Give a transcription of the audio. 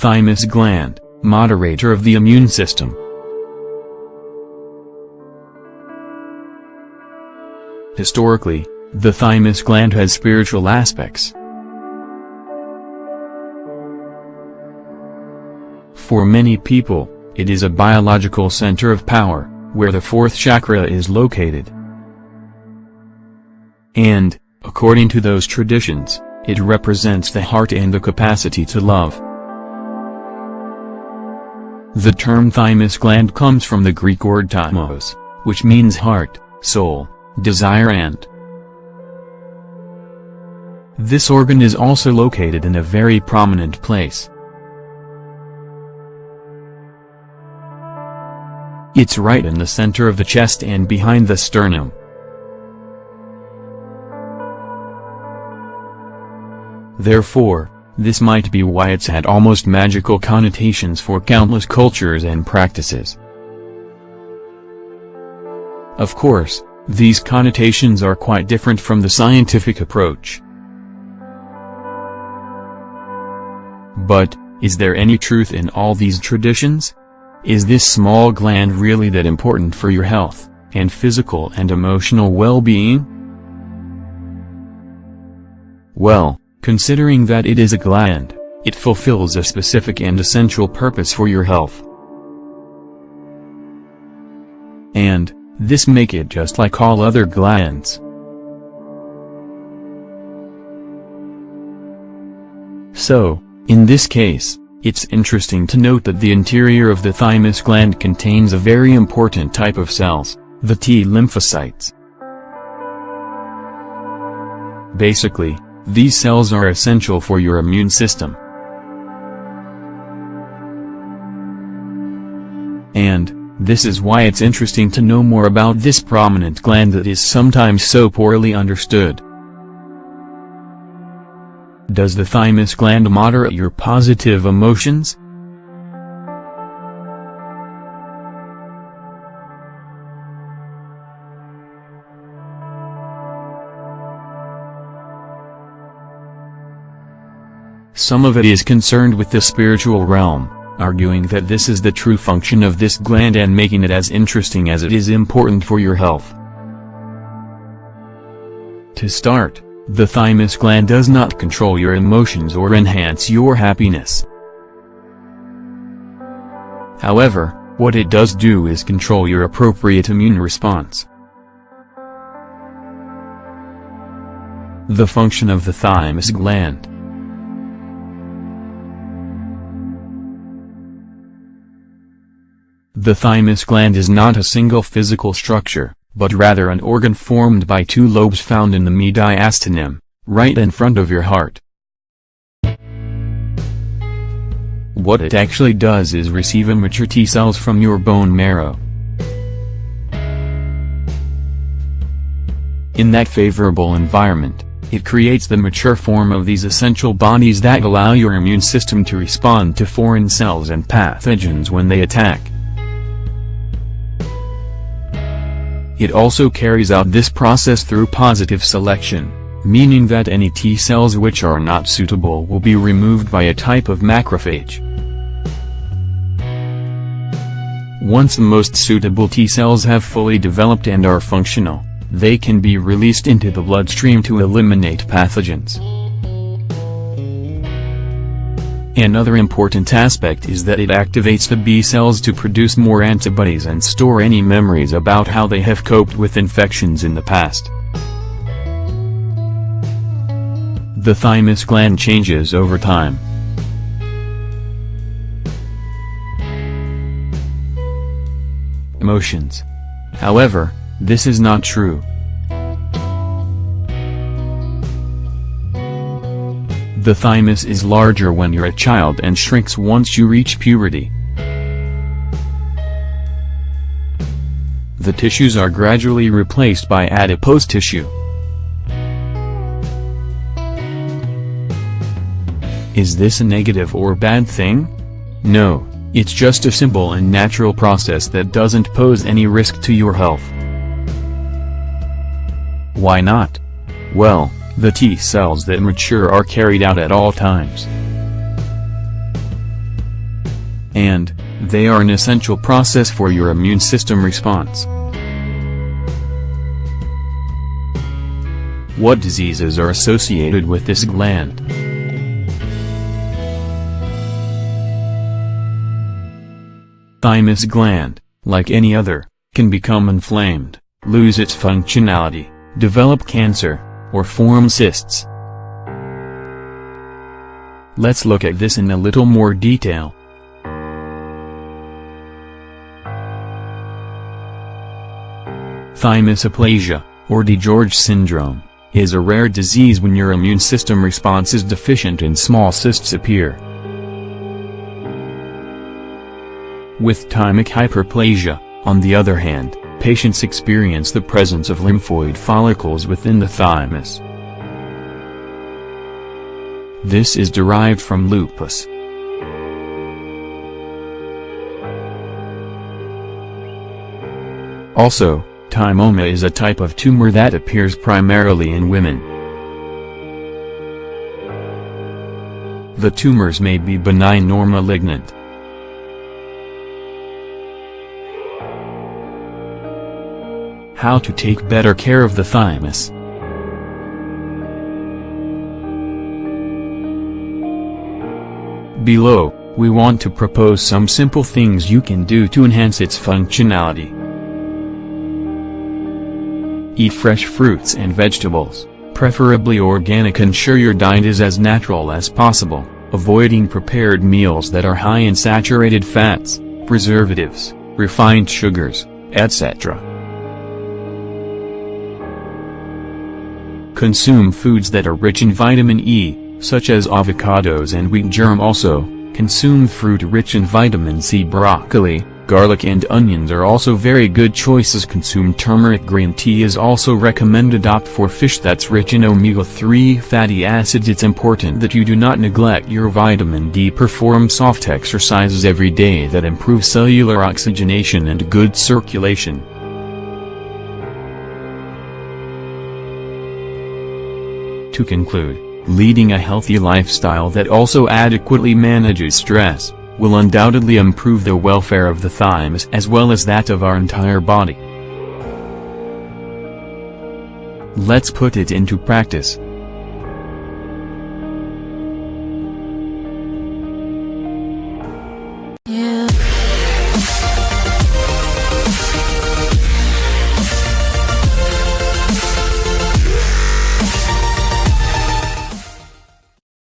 Thymus gland, moderator of the immune system. Historically, the thymus gland has spiritual aspects. For many people, it is a biological center of power, where the fourth chakra is located. And, according to those traditions, it represents the heart and the capacity to love. The term thymus gland comes from the Greek word thymos, which means heart, soul, desire and. This organ is also located in a very prominent place. It's right in the center of the chest and behind the sternum. Therefore, this might be why it's had almost magical connotations for countless cultures and practices. Of course, these connotations are quite different from the scientific approach. But, is there any truth in all these traditions? Is this small gland really that important for your health, and physical and emotional well-being? Well, considering that it is a gland, it fulfills a specific and essential purpose for your health. And, this make it just like all other glands. So, in this case, it's interesting to note that the interior of the thymus gland contains a very important type of cells, the T lymphocytes. Basically, these cells are essential for your immune system. And, this is why it's interesting to know more about this prominent gland that is sometimes so poorly understood. Does the thymus gland moderate your positive emotions? Some of it is concerned with the spiritual realm, arguing that this is the true function of this gland and making it as interesting as it is important for your health. To start, the thymus gland does not control your emotions or enhance your happiness. However, what it does do is control your appropriate immune response. The function of the thymus gland. The thymus gland is not a single physical structure, but rather an organ formed by two lobes found in the mediastinum, right in front of your heart. What it actually does is receive immature T cells from your bone marrow. In that favorable environment, it creates the mature form of these essential bodies that allow your immune system to respond to foreign cells and pathogens when they attack. It also carries out this process through positive selection, meaning that any T cells which are not suitable will be removed by a type of macrophage. Once the most suitable T cells have fully developed and are functional, they can be released into the bloodstream to eliminate pathogens. Another important aspect is that it activates the B cells to produce more antibodies and store any memories about how they have coped with infections in the past. The thymus gland changes over time. Emotions. However, this is not true. The thymus is larger when you're a child and shrinks once you reach puberty. The tissues are gradually replaced by adipose tissue. Is this a negative or bad thing? No, it's just a simple and natural process that doesn't pose any risk to your health. Why not? Well, the T cells that mature are carried out at all times. and they are an essential process for your immune system response. What diseases are associated with this gland? Thymus gland, like any other, can become inflamed, lose its functionality, develop cancer, or form cysts. Let's look at this in a little more detail. Thymusoplasia, or DiGeorge syndrome, is a rare disease when your immune system response is deficient and small cysts appear. With thymic hyperplasia, on the other hand, patients experience the presence of lymphoid follicles within the thymus. This is derived from lupus. Also, thymoma is a type of tumor that appears primarily in women. The tumors may be benign or malignant. How to take better care of the thymus. Below, we want to propose some simple things you can do to enhance its functionality. Eat fresh fruits and vegetables, preferably organic. Ensure your diet is as natural as possible, avoiding prepared meals that are high in saturated fats, preservatives, refined sugars, etc. Consume foods that are rich in vitamin E, such as avocados and wheat germ. Also, consume fruit rich in vitamin C. Broccoli, garlic and onions are also very good choices. Consume turmeric. Green tea is also recommended. Opt for fish that's rich in omega-3 fatty acids. It's important that you do not neglect your vitamin D. Perform soft exercises every day that improve cellular oxygenation and good circulation. To conclude, leading a healthy lifestyle that also adequately manages stress will undoubtedly improve the welfare of the thymus as well as that of our entire body. Let's put it into practice.